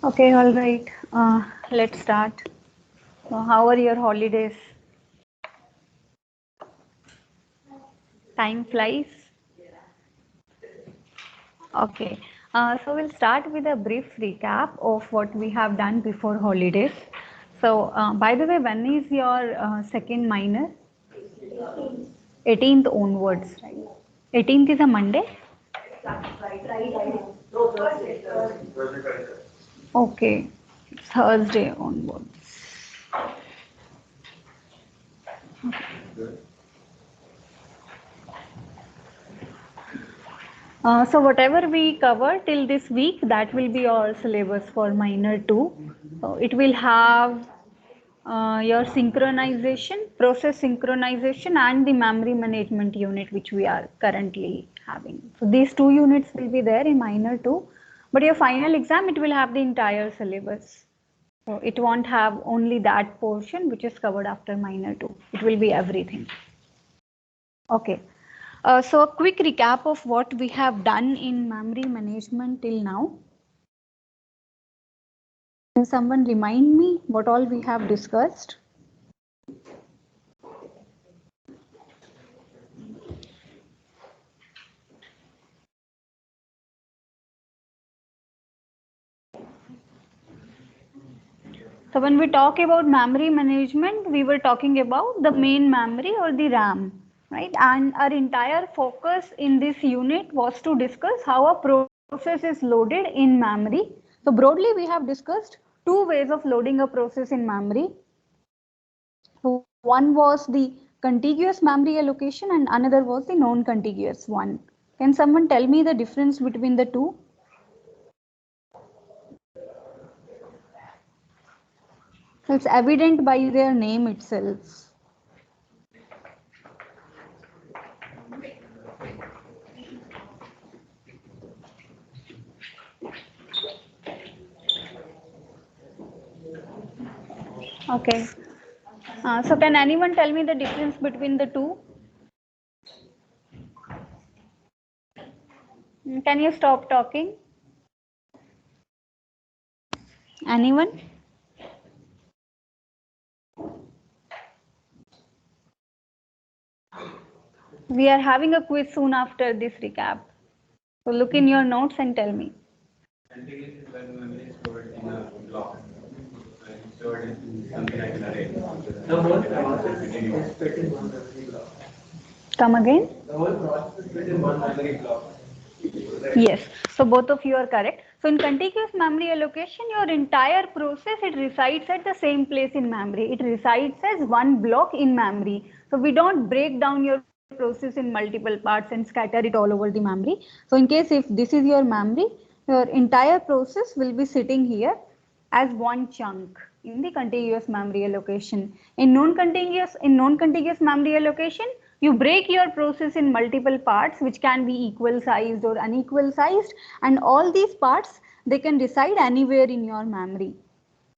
Okay, all right. Let's start. So how are your holidays? Time flies. Okay. So we'll start with a brief recap of what we have done before holidays. So, by the way, when is your second minor? 18th onwards, right? 18th is a Monday? Okay. Thursday onwards. So whatever we cover till this week, that will be our syllabus for minor 2. So it will have your synchronization, process synchronization and the memory management unit which we are currently having. So these two units will be there in minor 2, but your final exam, it will have the entire syllabus. So it won't have only that portion which is covered after minor 2. It will be everything. Okay. So a quick recap of what we have done in memory management till now. Can someone remind me what all we have discussed? So when we talk about memory management, we were talking about the main memory or the RAM, right? And our entire focus in this unit was to discuss how a process is loaded in memory. So broadly, we have discussed two ways of loading a process in memory. So one was the contiguous memory allocation and another was the non-contiguous one. Can someone tell me the difference between the two? It's evident by their name itself. Okay. So can anyone tell me the difference between the two? Can you stop talking? Anyone? We are having a quiz soon after this recap. So look in your notes and tell me. Contiguous is when memory is stored in a block and stored in something like an array. The whole process is fit in one memory block. Come again? The whole process is fit in one memory block. Yes, so both of you are correct. So in contiguous memory allocation, your entire process, it resides at the same place in memory. It resides as one block in memory. So we don't break down your process in multiple parts and scatter it all over the memory. So in case if this is your memory, your entire process will be sitting here as one chunk in the contiguous memory allocation. In non-contiguous memory allocation, you break your process in multiple parts which can be equal sized or unequal sized, and all these parts, they can reside anywhere in your memory.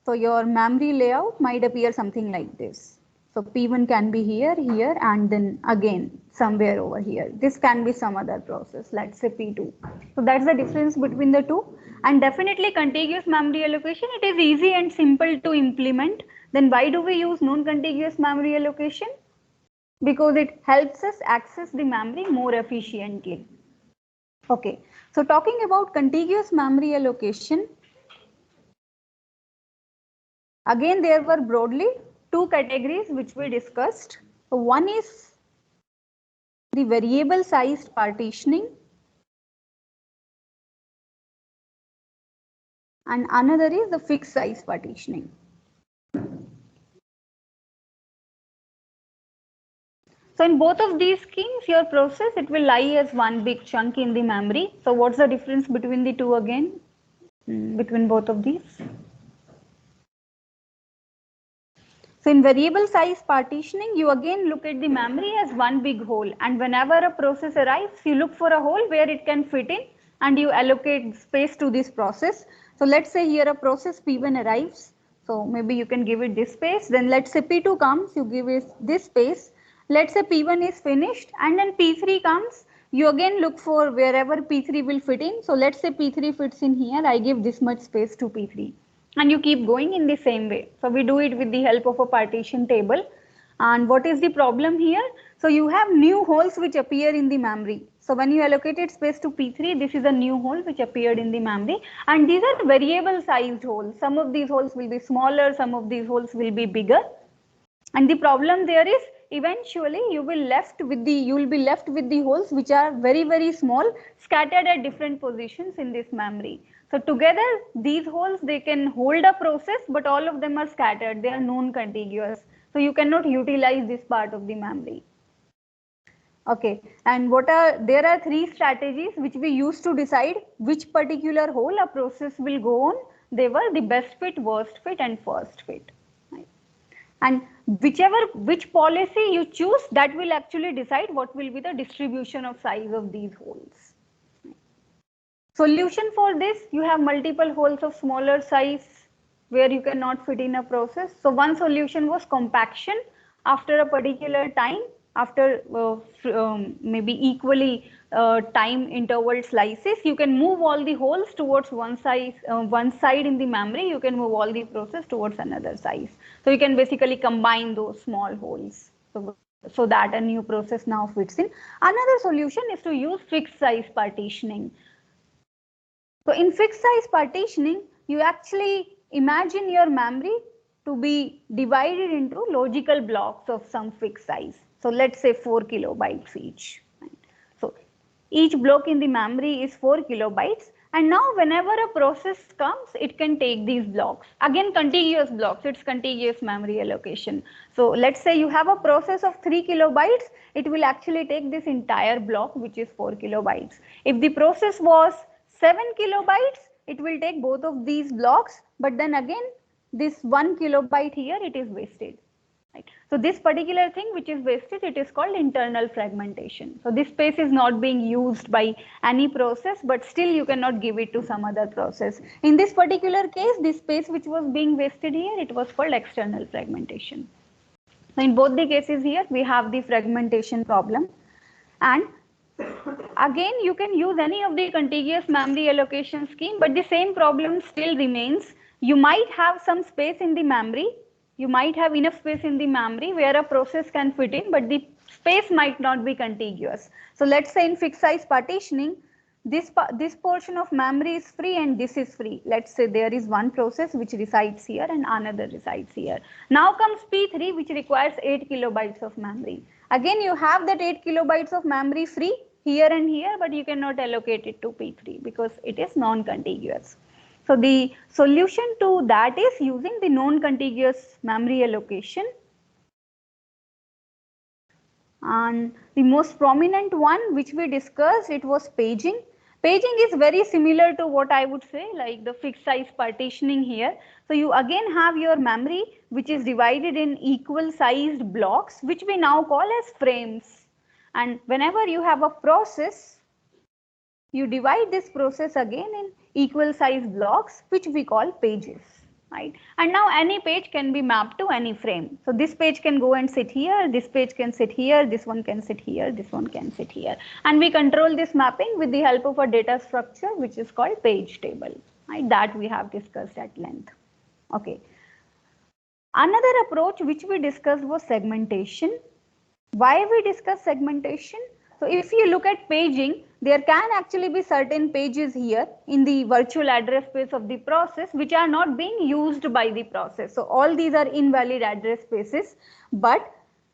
So your memory layout might appear something like this. So P1 can be here, here, and then again somewhere over here. This can be some other process, let's say P2. So that's the difference between the two. And definitely contiguous memory allocation, it is easy and simple to implement. Then why do we use non-contiguous memory allocation? Because it helps us access the memory more efficiently. Okay, so talking about contiguous memory allocation, again, there were broadly two categories which we discussed. So one is the variable sized partitioning and another is the fixed size partitioning. So in both of these schemes, your process, it will lie as one big chunk in the memory. So what's the difference between the two again, between both of these? So in variable size partitioning, you again look at the memory as one big hole, and whenever a process arrives, you look for a hole where it can fit in and you allocate space to this process. So let's say here a process P1 arrives, so maybe you can give it this space, then let's say P2 comes, you give it this space, let's say P1 is finished and then P3 comes, You again look for wherever P3 will fit in. So let's say P3 fits in here, I give this much space to P3. And you keep going in the same way. So we do it with the help of a partition table. And what is the problem here? So you have new holes which appear in the memory. So when you allocated space to P3, this is a new hole which appeared in the memory. And these are variable sized holes. Some of these holes will be smaller, some of these holes will be bigger. And the problem there is eventually you will be left with the holes which are very small, scattered at different positions in this memory. So together these holes, they can hold a process, but all of them are scattered, they are non-contiguous. So you cannot utilize this part of the memory. Okay, and there are three strategies which we use to decide which particular hole a process will go on. They were the best fit, worst fit and first fit. And which policy you choose, that will actually decide what will be the distribution of size of these holes. Solution for this, you have multiple holes of smaller size where you cannot fit in a process. So one solution was compaction. After a particular time, after maybe equally time interval slices, you can move all the holes towards one side in the memory. You can move all the process towards another size. So you can basically combine those small holes so that a new process now fits in. Another solution is to use fixed size partitioning. So in fixed size partitioning, you actually imagine your memory to be divided into logical blocks of some fixed size. So let's say 4 kilobytes each. So each block in the memory is 4 kilobytes. And now whenever a process comes, it can take these blocks. Again, contiguous blocks, it's contiguous memory allocation. So let's say you have a process of 3 kilobytes, it will actually take this entire block, which is 4 kilobytes. If the process was 7 kilobytes, it will take both of these blocks, but then again, this 1 kilobyte here, it is wasted. Right? So this particular thing which is wasted, it is called internal fragmentation. So this space is not being used by any process, but still you cannot give it to some other process. In this particular case, this space which was being wasted here, it was called external fragmentation. So in both the cases here, we have the fragmentation problem. And again, you can use any of the contiguous memory allocation scheme, but the same problem still remains. You might have some space in the memory. You might have enough space in the memory where a process can fit in, but the space might not be contiguous. So let's say in fixed size partitioning, this portion of memory is free and this is free. Let's say there is one process which resides here and another resides here. Now comes P3, which requires 8 kilobytes of memory. Again, you have that 8 kilobytes of memory free here and here, but you cannot allocate it to P3 because it is non-contiguous. So the solution to that is using the non-contiguous memory allocation. And the most prominent one which we discussed, it was paging. Paging is very similar to what I would say like the fixed size partitioning here. So you again have your memory which is divided in equal sized blocks, which we now call as frames. And whenever you have a process, you divide this process again in equal sized blocks, which we call pages. Right? And now any page can be mapped to any frame. So this page can go and sit here, this page can sit here, this one can sit here, this one can sit here. And we control this mapping with the help of a data structure which is called page table. Right? That we have discussed at length. Okay. Another approach which we discussed was segmentation. Why we discuss segmentation? So if you look at paging, there can actually be certain pages here in the virtual address space of the process which are not being used by the process. So all these are invalid address spaces. But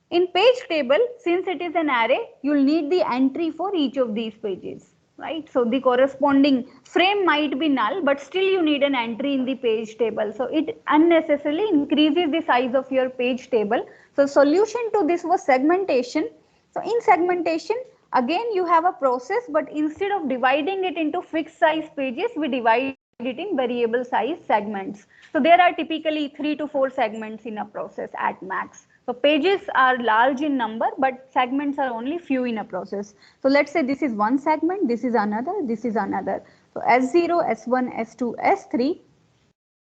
in page table, since it is an array, you'll need the entry for each of these pages. Right? So the corresponding frame might be null, but still you need an entry in the page table. So it unnecessarily increases the size of your page table. So solution to this was segmentation. So in segmentation, again you have a process, but instead of dividing it into fixed size pages, we divide it in variable size segments. So there are typically 3 to 4 segments in a process at max. So pages are large in number, but segments are only few in a process. So let's say this is one segment, this is another, this is another. So S0, S1, S2, S3.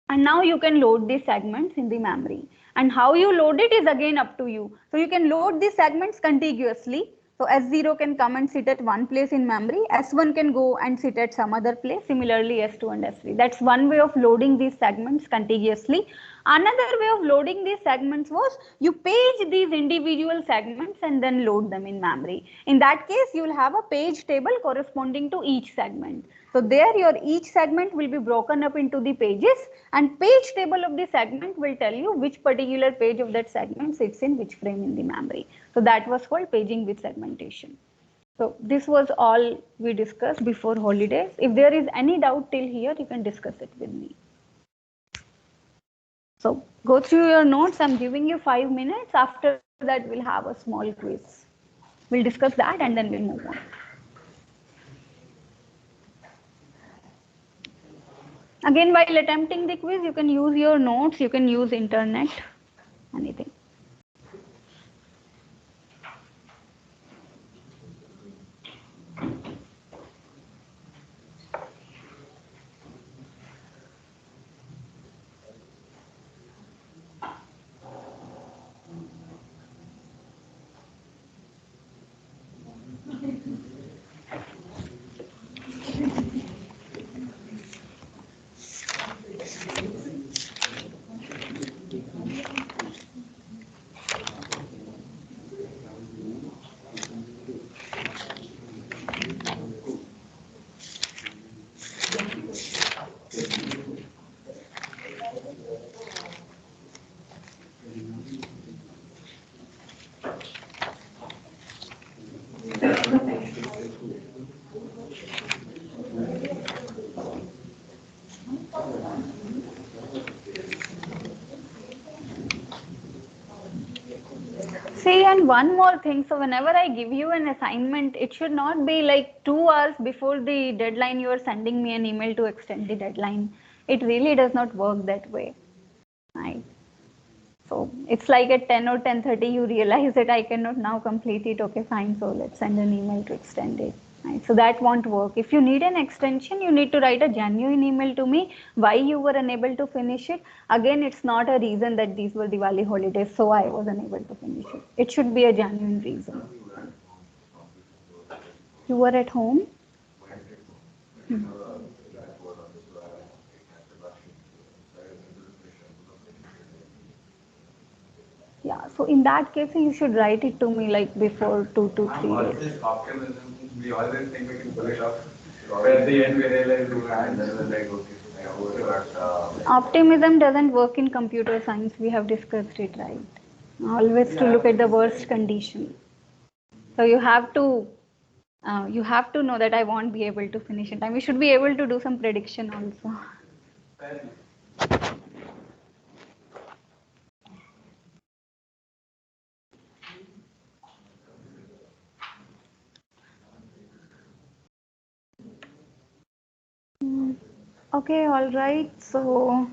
And now you can load these segments in the memory. And how you load it is again up to you. So you can load these segments contiguously. So S0 can come and sit at one place in memory. S1 can go and sit at some other place. Similarly, S2 and S3. That's one way of loading these segments contiguously. Another way of loading these segments was you page these individual segments and then load them in memory. In that case, you will have a page table corresponding to each segment. So there your each segment will be broken up into the pages, and page table of the segment will tell you which particular page of that segment sits in which frame in the memory. So that was called paging with segmentation. So this was all we discussed before holidays. If there is any doubt till here, you can discuss it with me. So go through your notes. I'm giving you 5 minutes. After that, we'll have a small quiz. We'll discuss that and then we'll move on. Again, while attempting the quiz, you can use your notes, you can use internet, anything. See, and one more thing. So whenever I give you an assignment, it should not be like 2 hours before the deadline you are sending me an email to extend the deadline. It really does not work that way. Right? So it's like at 10 or 10:30 you realize that I cannot now complete it. Okay, fine. So let's send an email to extend it. Right? So that won't work. If you need an extension, you need to write a genuine email to me why you were unable to finish it. Again, it's not a reason that these were Diwali holidays, so I was unable to finish it. It should be a genuine reason. You were at home? Hmm. Yeah, so in that case, you should write it to me like before 2 to 3 days. Optimism. We always think we can pull it off. But at the end, we realize we can't. Then we're like, okay, I overworked. Optimism doesn't work in computer science. We have discussed it, right? Always to look at the worst condition. So you have to know that I won't be able to finish in time. You should be able to do some prediction also. Okay, all right. So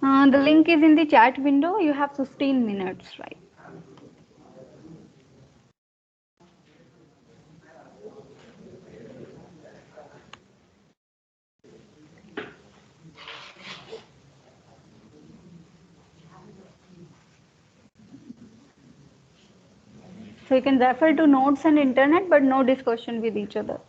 the link is in the chat window. You have 15 minutes, right? So you can refer to notes and internet, but no discussion with each other.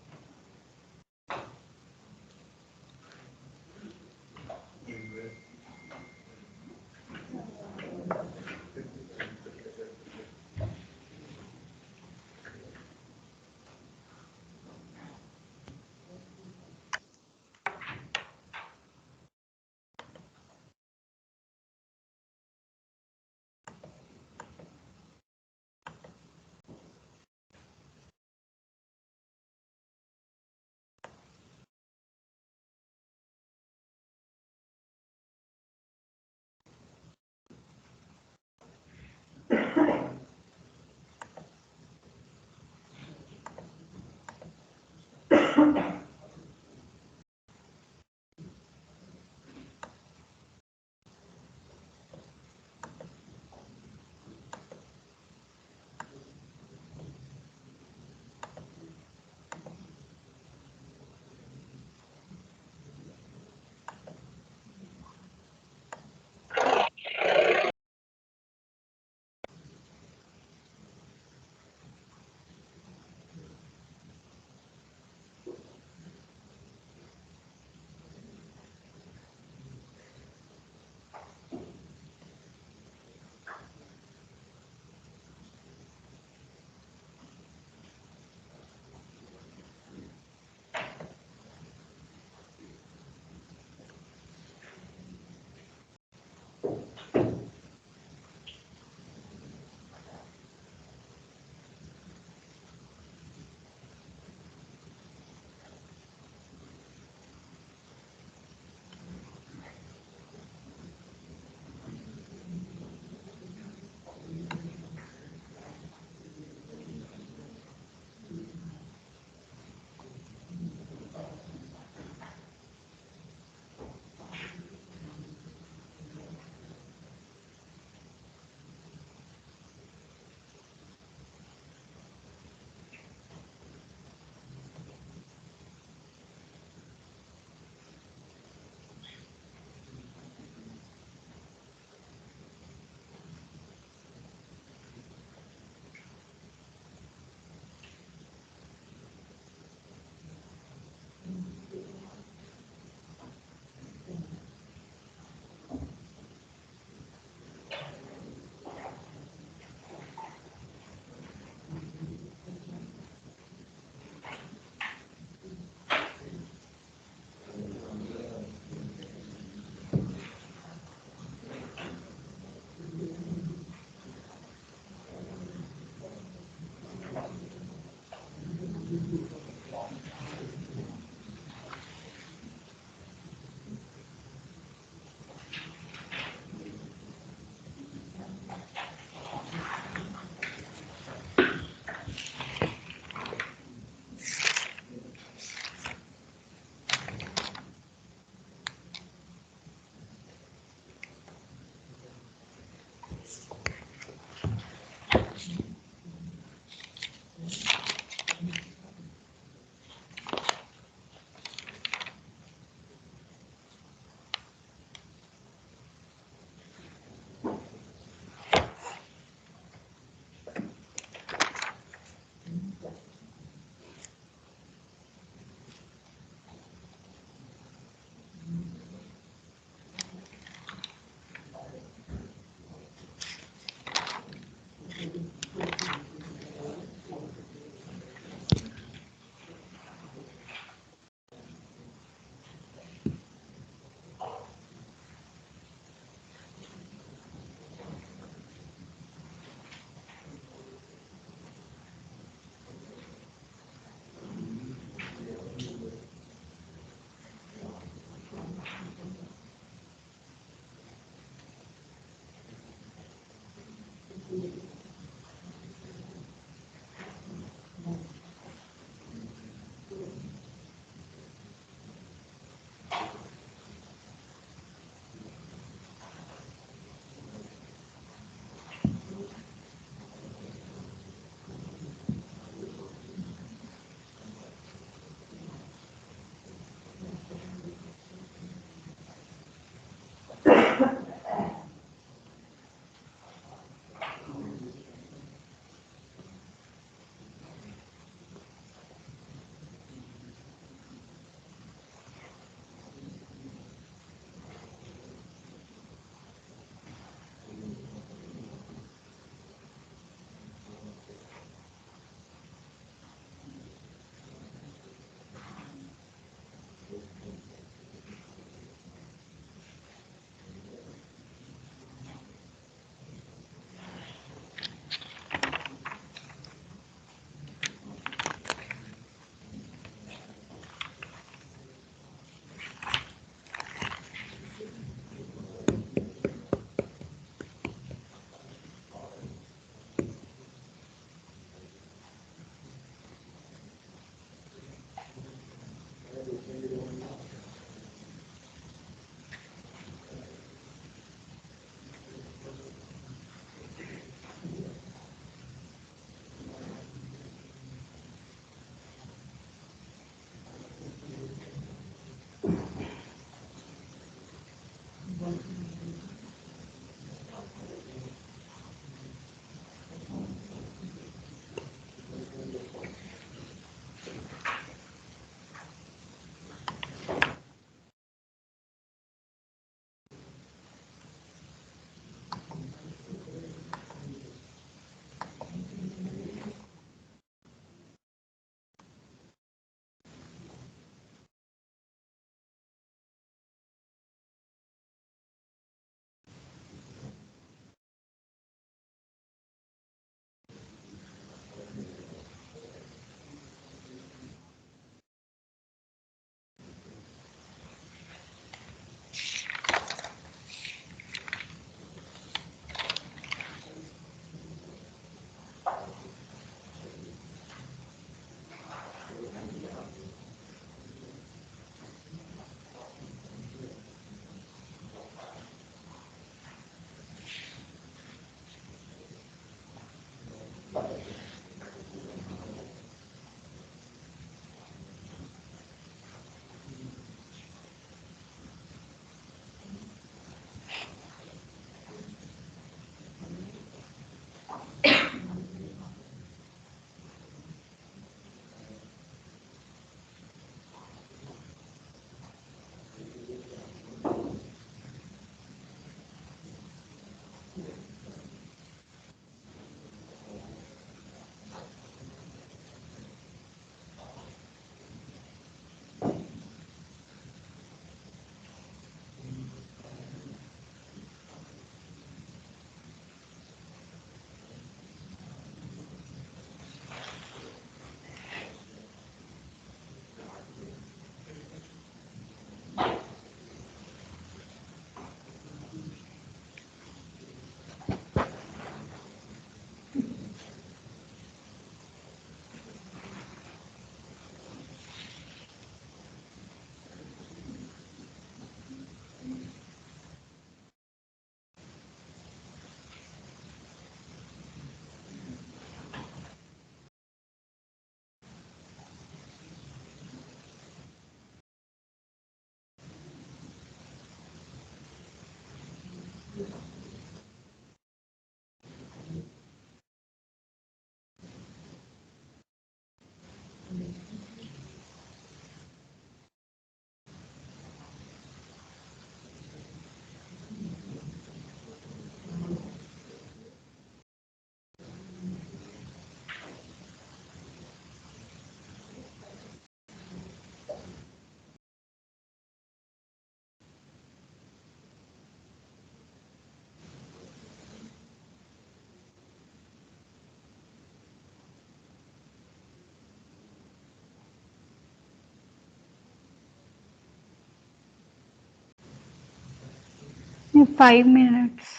5 minutes.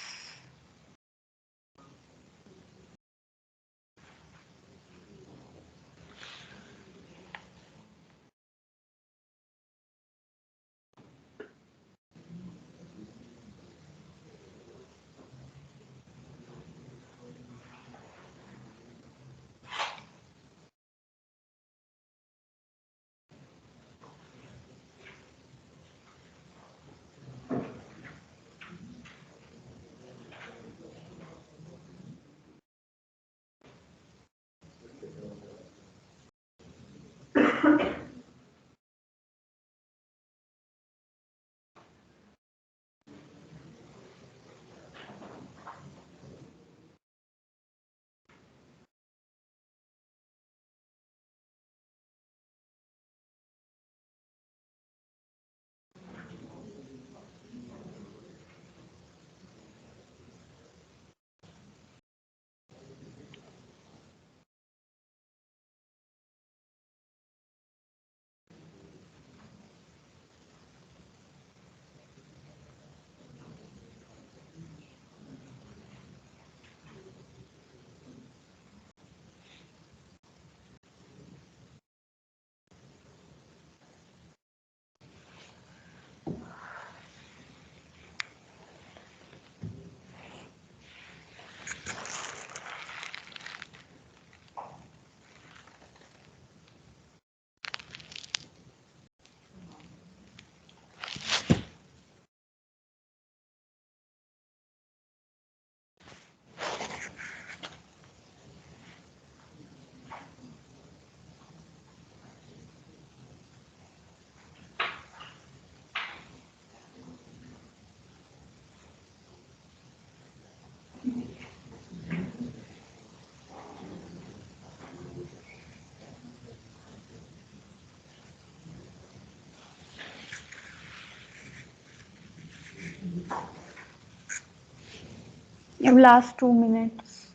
Your last 2 minutes.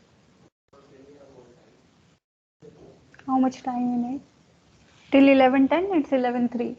How much time you need? Till 11:10, it's 11:03.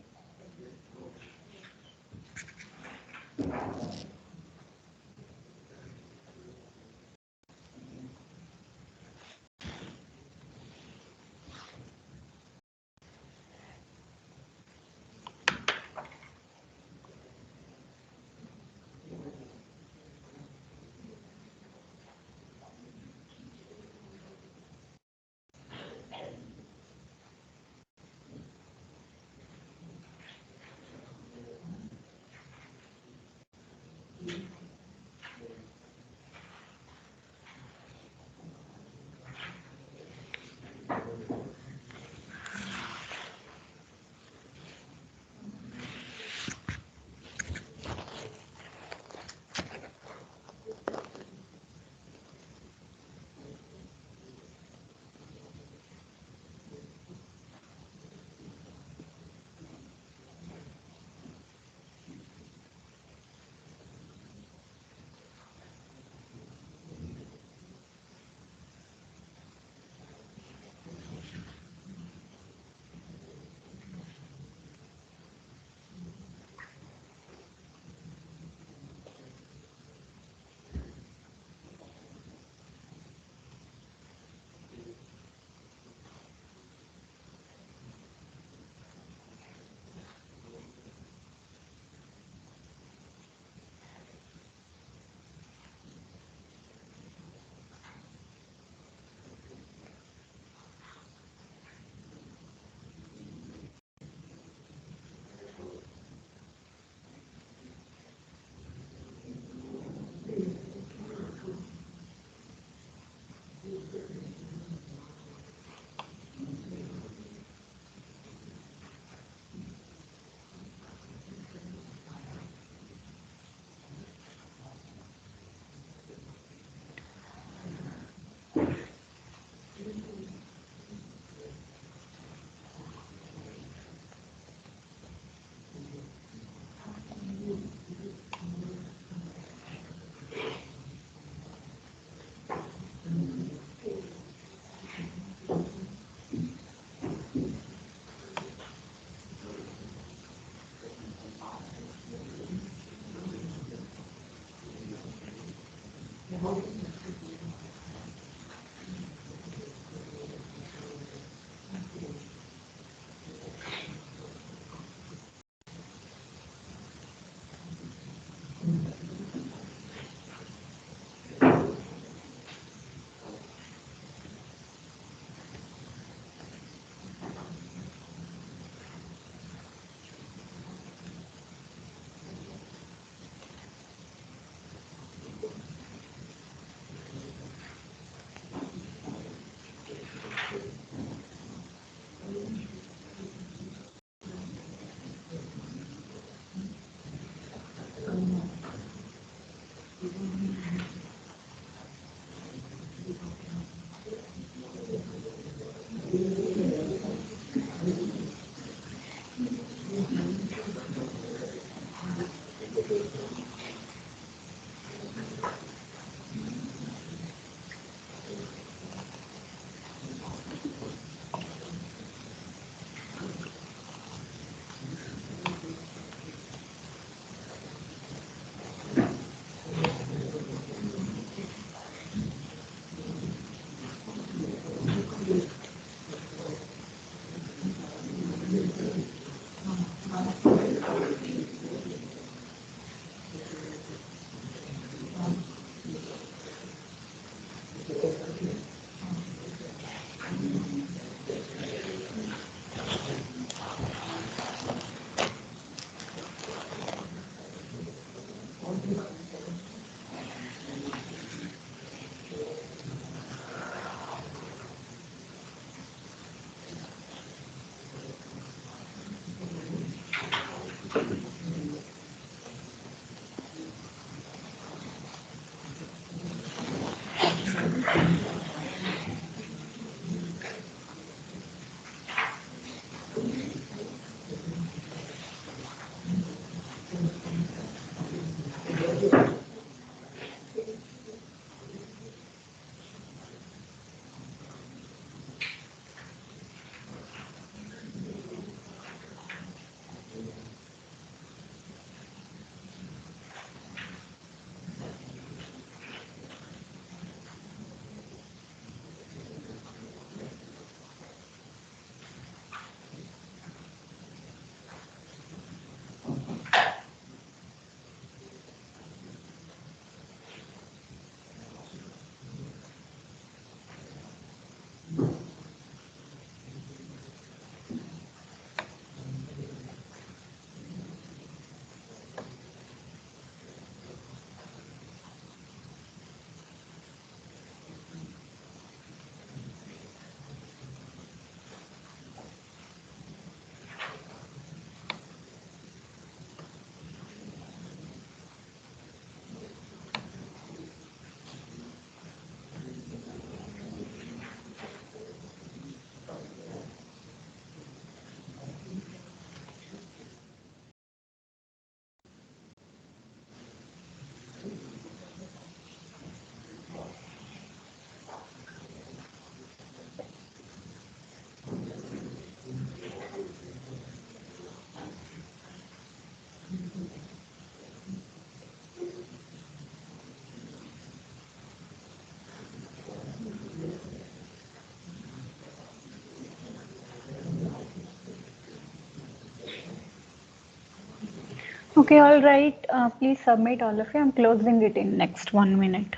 Okay, all right. Please submit all of you. I'm closing it in next 1 minute.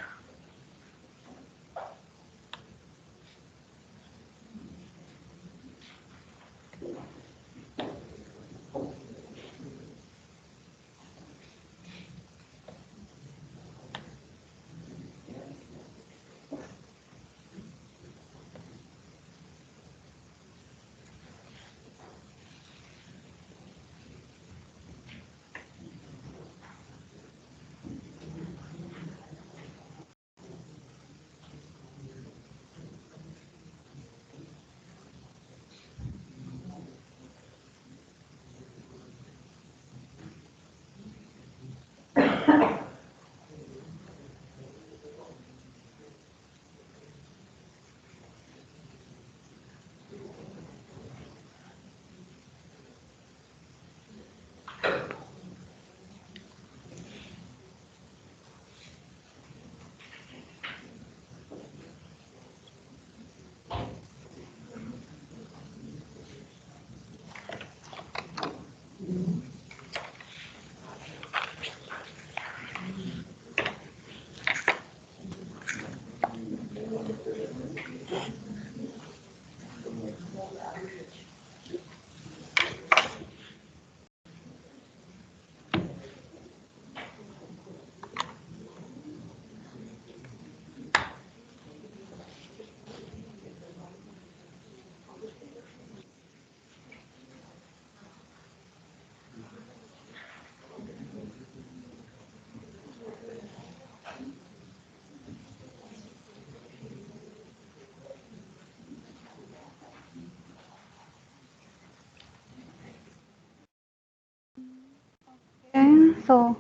So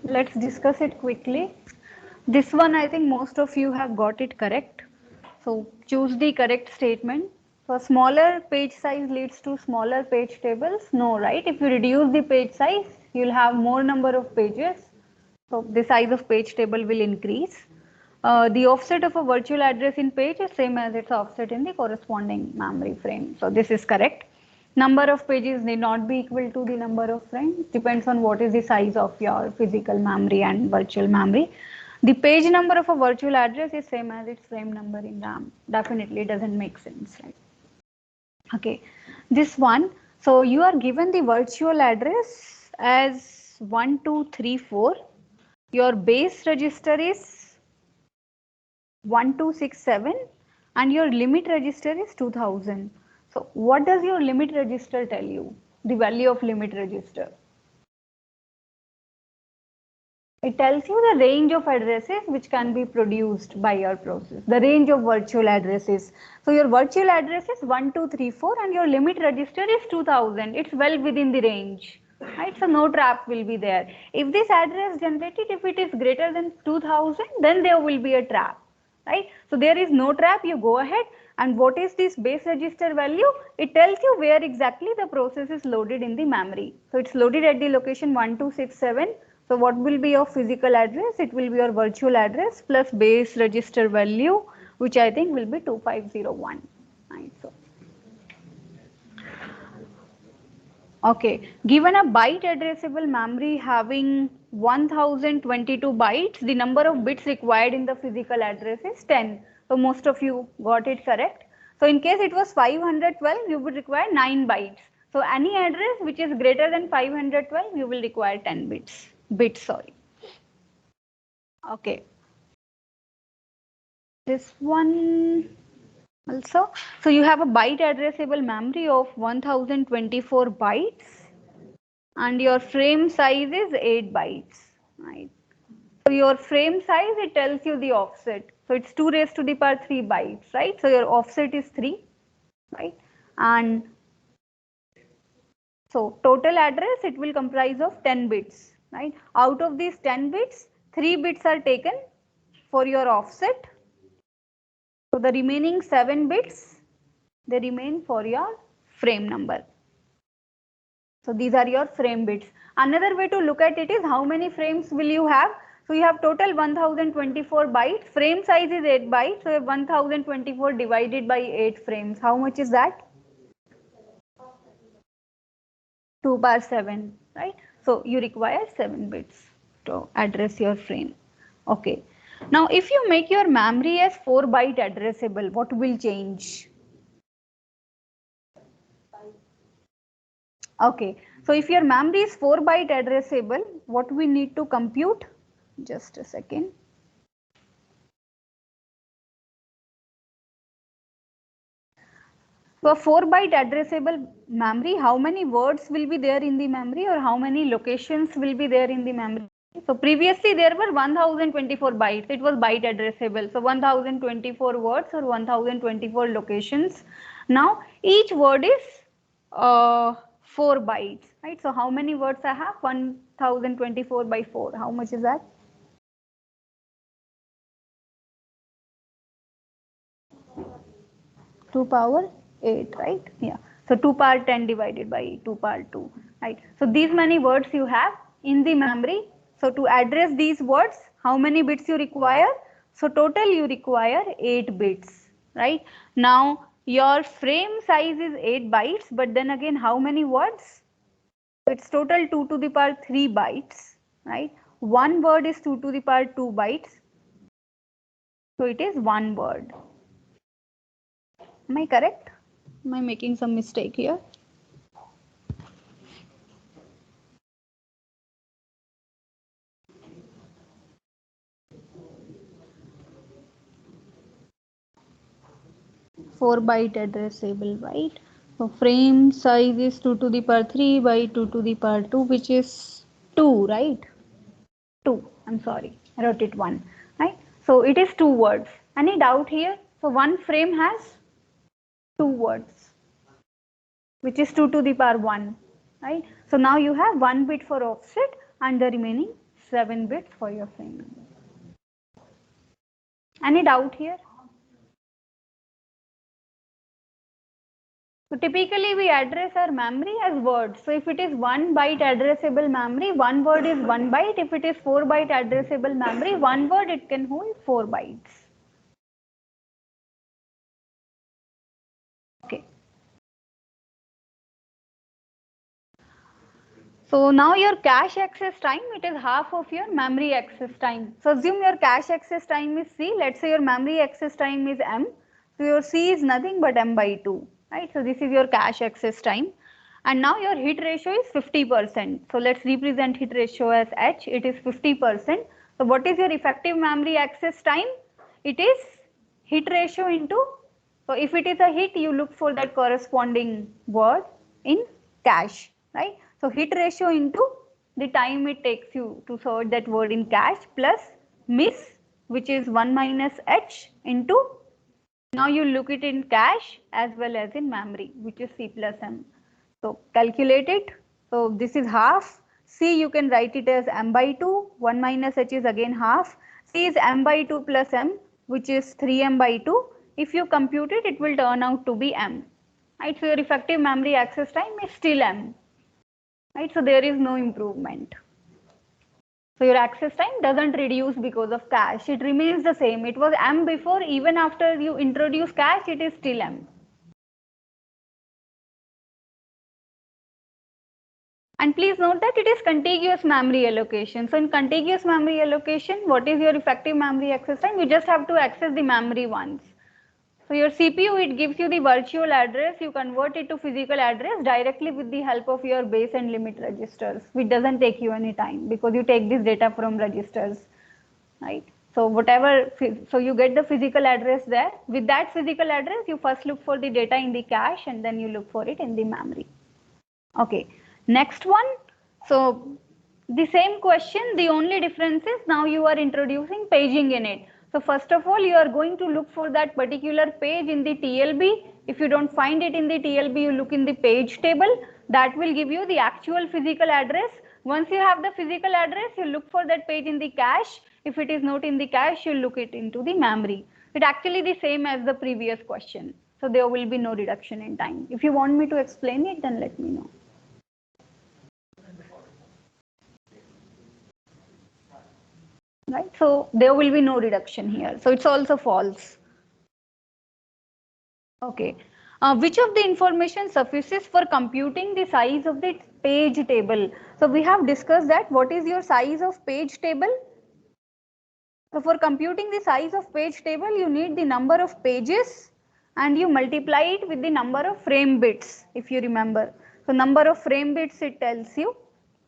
let's discuss it quickly. This one, I think most of you have got it correct. So choose the correct statement. So smaller page size leads to smaller page tables. No, right? If you reduce the page size, you'll have more number of pages. So the size of page table will increase. The offset of a virtual address in page is same as its offset in the corresponding memory frame. So this is correct. Number of pages need not be equal to the number of frames. Depends on what is the size of your physical memory and virtual memory. The page number of a virtual address is same as its frame number in RAM. Definitely it doesn't make sense, right? Okay, this one. So you are given the virtual address as 1234. Your base register is 1267 and your limit register is 2000. So what does your limit register tell you? The value of limit register. It tells you the range of addresses which can be produced by your process, the range of virtual addresses. So your virtual address is 1234 and your limit register is 2000. It's well within the range, right? So no trap will be there. If this address generated, if it is greater than 2000, then there will be a trap, right? So there is no trap, you go ahead. And what is this base register value? It tells you where exactly the process is loaded in the memory. So it's loaded at the location 1267. So what will be your physical address? It will be your virtual address plus base register value, which I think will be 2501. Right, so. Okay, given a byte addressable memory having 1022 bytes, the number of bits required in the physical address is 10. So most of you got it correct. So in case it was 512, you would require 9 bytes. So any address which is greater than 512, you will require 10 bits. Okay. This one also. So you have a byte addressable memory of 1024 bytes and your frame size is 8 bytes, right? So your frame size, it tells you the offset. So it's 2 raised to the power 3 bytes, right? So your offset is 3, right? And so total address, it will comprise of 10 bits, right? Out of these 10 bits, 3 bits are taken for your offset. So the remaining 7 bits, they remain for your frame number. So these are your frame bits. Another way to look at it is how many frames will you have? So you have total 1024 bytes. Frame size is 8 bytes. So 1024 divided by 8 frames. How much is that? 2 bar 7, right? So you require 7 bits to address your frame. Okay. Now if you make your memory as 4 byte addressable, what will change? Okay, so if your memory is 4 byte addressable, what we need to compute? Just a second. So a 4 byte addressable memory, how many words will be there in the memory or how many locations will be there in the memory? So previously there were 1024 bytes, it was byte addressable. So 1024 words or 1024 locations. Now each word is 4 bytes, right? So how many words I have? 1024 by 4. How much is that? 2 power 8, right? Yeah. So 2 power 10 divided by 2 power 2, right? So these many words you have in the memory. So to address these words, how many bits you require? So total you require 8 bits, right? Now your frame size is 8 bytes, but then again how many words? It's total 2 to the power 3 bytes, right? One word is 2 to the power 2 bytes. So it is one word. Am I correct? Am I making some mistake here? Four byte addressable, right? So frame size is 2 to the power 3 by 2 to the power 2, which is 2, right? 2. I'm sorry, I wrote it 1, right? So it is 2 words. Any doubt here? So one frame has 2 words, which is 2 to the power 1, right? So now you have 1 bit for offset, and the remaining 7 bits for your frame number. Any doubt here? So typically we address our memory as words. So if it is 1 byte addressable memory, one word is 1 byte. If it is 4 byte addressable memory, one word it can hold 4 bytes. Okay. So now your cache access time, it is half of your memory access time. So assume your cache access time is C. Let's say your memory access time is M. So your C is nothing but M by 2, right? So this is your cache access time. And now your hit ratio is 50%. So let's represent hit ratio as H. It is 50%. So what is your effective memory access time? It is hit ratio into, so if it is a hit, you look for that corresponding word in cache, right? So hit ratio into the time it takes you to search that word in cache plus miss, which is 1 minus H into, now you look it in cache as well as in memory, which is C plus M. So calculate it. So this is half. C you can write it as M by 2. 1 minus H is again half. C is M by 2 plus M, which is 3M by 2. If you compute it, it will turn out to be M. Right? So your effective memory access time is still M. Right? So there is no improvement. So your access time doesn't reduce because of cache. It remains the same. It was M before. Even after you introduce cache, it is still M. And please note that it is contiguous memory allocation. So in contiguous memory allocation, what is your effective memory access time? You just have to access the memory once. So your CPU, it gives you the virtual address. You convert it to physical address directly with the help of your base and limit registers, which doesn't take you any time because you take this data from registers, right? So whatever, so you get the physical address there. With that physical address, you first look for the data in the cache and then you look for it in the memory. Okay, next one. So the same question, the only difference is now you are introducing paging in it. So first of all, you are going to look for that particular page in the TLB. If you don't find it in the TLB, you look in the page table. That will give you the actual physical address. Once you have the physical address, you look for that page in the cache. If it is not in the cache, you look it into the memory. It's actually the same as the previous question. So there will be no reduction in time. If you want me to explain it, then let me know. Right, so there will be no reduction here. So it's also false. Okay. Which of the information suffices for computing the size of the page table? So we have discussed that. What is your size of page table? So for computing the size of page table, you need the number of pages and you multiply it with the number of frame bits, if you remember. So number of frame bits, it tells you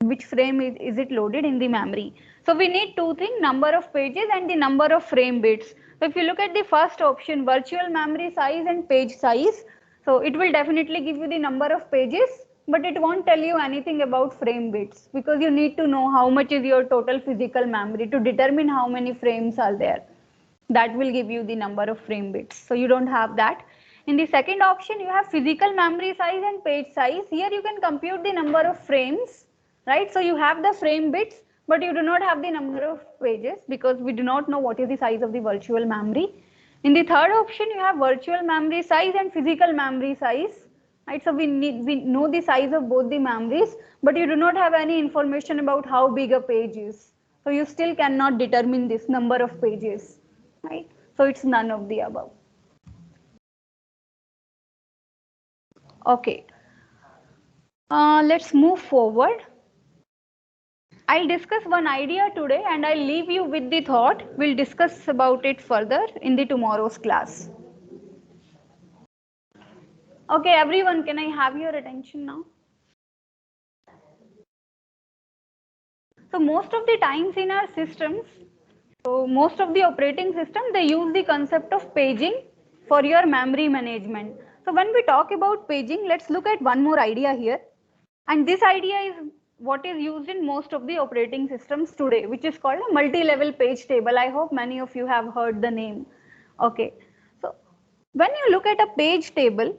which frame is it loaded in the memory. So we need two things, number of pages and the number of frame bits. So if you look at the first option, virtual memory size and page size, so it will definitely give you the number of pages, but it won't tell you anything about frame bits because you need to know how much is your total physical memory to determine how many frames are there. That will give you the number of frame bits. So you don't have that. In the second option, you have physical memory size and page size. Here you can compute the number of frames, right? So you have the frame bits, but you do not have the number of pages because we do not know what is the size of the virtual memory. In the third option, you have virtual memory size and physical memory size, right? So we know the size of both the memories, but you do not have any information about how big a page is. So you still cannot determine this number of pages, right? So it's none of the above. Okay. Let's move forward. I'll discuss one idea today and I'll leave you with the thought. We'll discuss about it further in the tomorrow's class. Okay, everyone, can I have your attention now? So most of the times in our systems, so most of the operating system, they use the concept of paging for your memory management. So when we talk about paging, let's look at one more idea here. And this idea is what is used in most of the operating systems today, which is called a multi-level page table. I hope many of you have heard the name. Okay. So when you look at a page table,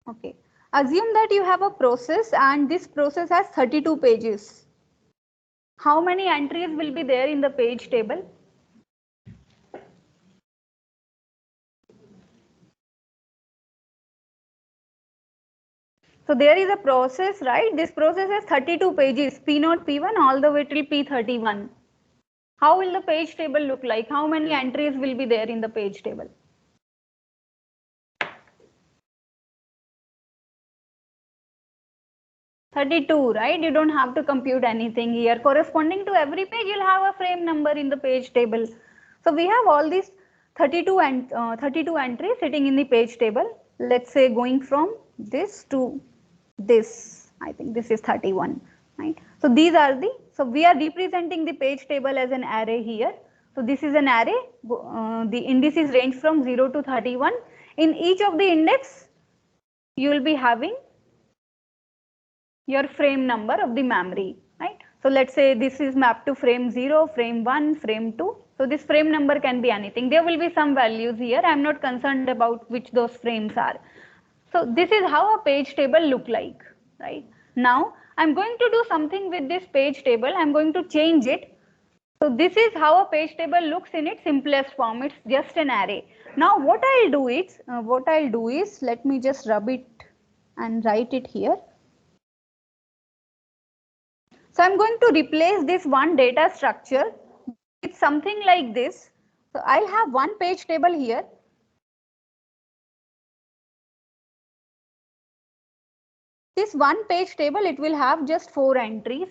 Okay. Assume that you have a process and this process has 32 pages. How many entries will be there in the page table? So there is a process, right? This process has 32 pages, P0, P1 all the way till P31. How will the page table look like? How many entries will be there in the page table? 32, right? You don't have to compute anything here. Corresponding to every page, you'll have a frame number in the page table. So we have all these 32 and 32 entries sitting in the page table. Let's say going from this to this. I think this is 31, right? So these are the, so we are representing the page table as an array here. So this is an array. The indices range from 0 to 31. In each of the index, you will be having your frame number of the memory, right? So let's say this is mapped to frame 0, frame 1, frame 2. So this frame number can be anything. There will be some values here. I am not concerned about which those frames are. So this is how a page table look like, right? Now I'm going to do something with this page table. I'm going to change it. So this is how a page table looks in its simplest form. It's just an array. Now what I'll do is let me just rub it and write it here. So I'm going to replace this one data structure with something like this. So I'll have one page table here. This one page table, it will have just 4 entries,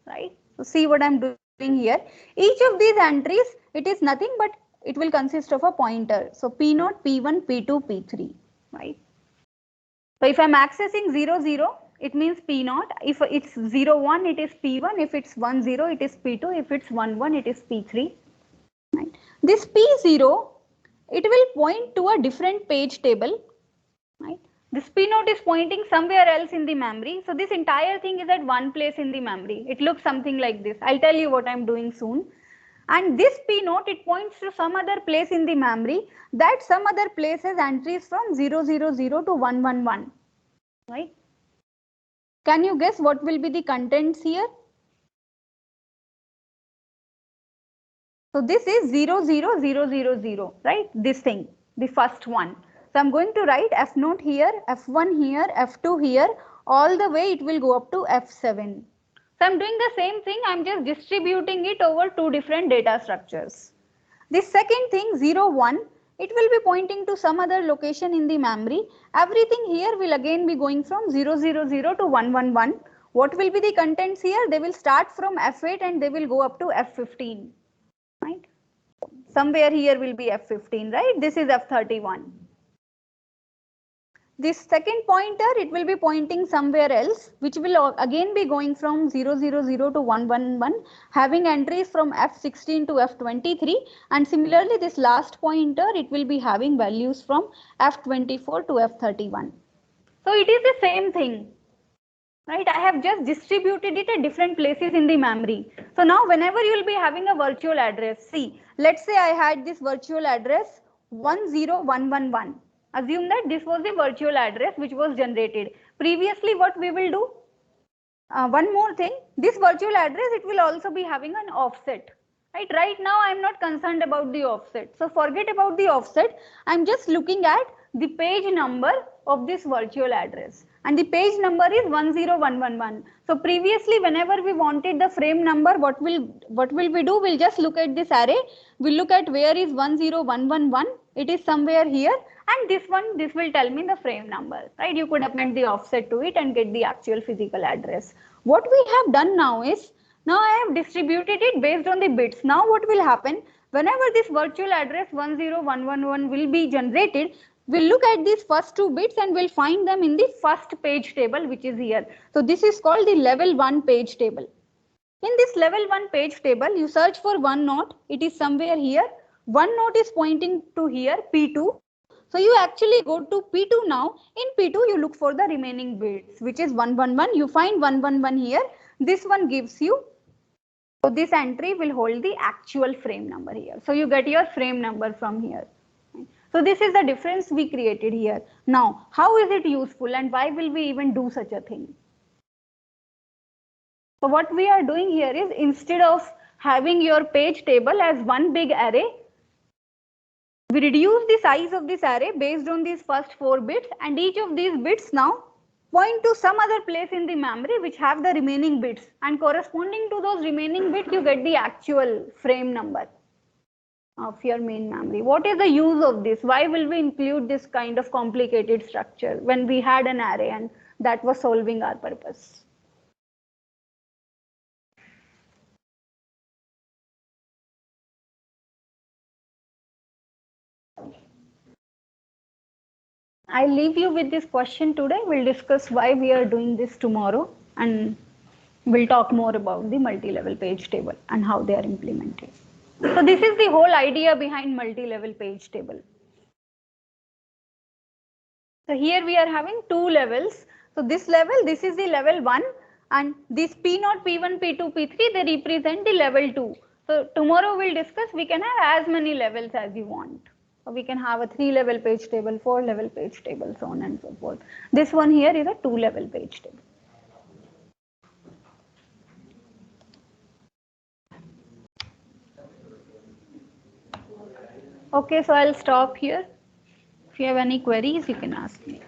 right? So see what I'm doing here. Each of these entries, it is nothing but it will consist of a pointer. So P0, P1, P2, P3, right? So if I'm accessing 0, 0, it means P0. If it's 0, 1, it is P1. If it's 1, 0, it is P2. If it's 1, 1, it is P3. Right. This P0, it will point to a different page table. Right. This P note is pointing somewhere else in the memory. So this entire thing is at one place in the memory. It looks something like this. I'll tell you what I'm doing soon. And this P note, it points to some other place in the memory. That some other place has entries from 000 to 111. Right. Can you guess what will be the contents here? So this is 00000, right? This thing, the first one. So I'm going to write F0 here, F1 here, F2 here, all the way it will go up to F7. So I'm doing the same thing, I'm just distributing it over 2 different data structures. The second thing, 0, 1, it will be pointing to some other location in the memory. Everything here will again be going from 000 to 111. What will be the contents here? They will start from F8 and they will go up to F15. Right? Somewhere here will be F15, right? This is F31. This second pointer, it will be pointing somewhere else, which will again be going from 000 to 111, having entries from F16 to F23. And similarly, this last pointer, it will be having values from F24 to F31. So it is the same thing. Right, I have just distributed it at different places in the memory. So now whenever you will be having a virtual address, see, let's say I had this virtual address 10111. Assume that this was the virtual address which was generated. Previously, what we will do? One more thing, this virtual address, it will also be having an offset. Right now, I am not concerned about the offset. So forget about the offset. I am just looking at the page number of this virtual address. And the page number is 10111. So previously, whenever we wanted the frame number, what will we do? We'll just look at this array. We'll look at where is 10111. It is somewhere here. And this will tell me the frame number, right? You could append the offset to it and get the actual physical address. What we have done now is, now I have distributed it based on the bits. Now what will happen? Whenever this virtual address 10111 will be generated, we'll look at these first 2 bits and we'll find them in the first page table, which is here. So this is called the level 1 page table. In this level 1 page table, you search for one note. It is somewhere here. One note is pointing to here, P2. So you actually go to P2 now. In P2, you look for the remaining bits, which is 111. You find 111 here. This one gives you, so this entry will hold the actual frame number here. So you get your frame number from here. So So this is the difference we created here. Now, how is it useful and why will we even do such a thing? So what we are doing here is, instead of having your page table as one big array, we reduce the size of this array based on these first 4 bits, and each of these bits now point to some other place in the memory which have the remaining bits, and corresponding to those remaining bits you get the actual frame number of your main memory. What is the use of this? Why will we include this kind of complicated structure when we had an array and that was solving our purpose? I leave you with this question today. We'll discuss why we are doing this tomorrow, and we'll talk more about the multi-level page table and how they are implemented. So this is the whole idea behind multi-level page table. So here we are having 2 levels. So this level, this is the level 1, and this P0, P1, P2, P3, they represent the level 2. So tomorrow we'll discuss, we can have as many levels as you want. So we can have a 3-level page table, 4-level page table, so on and so forth. This one here is a 2-level page table. Okay, so I'll stop here. If you have any queries, you can ask me.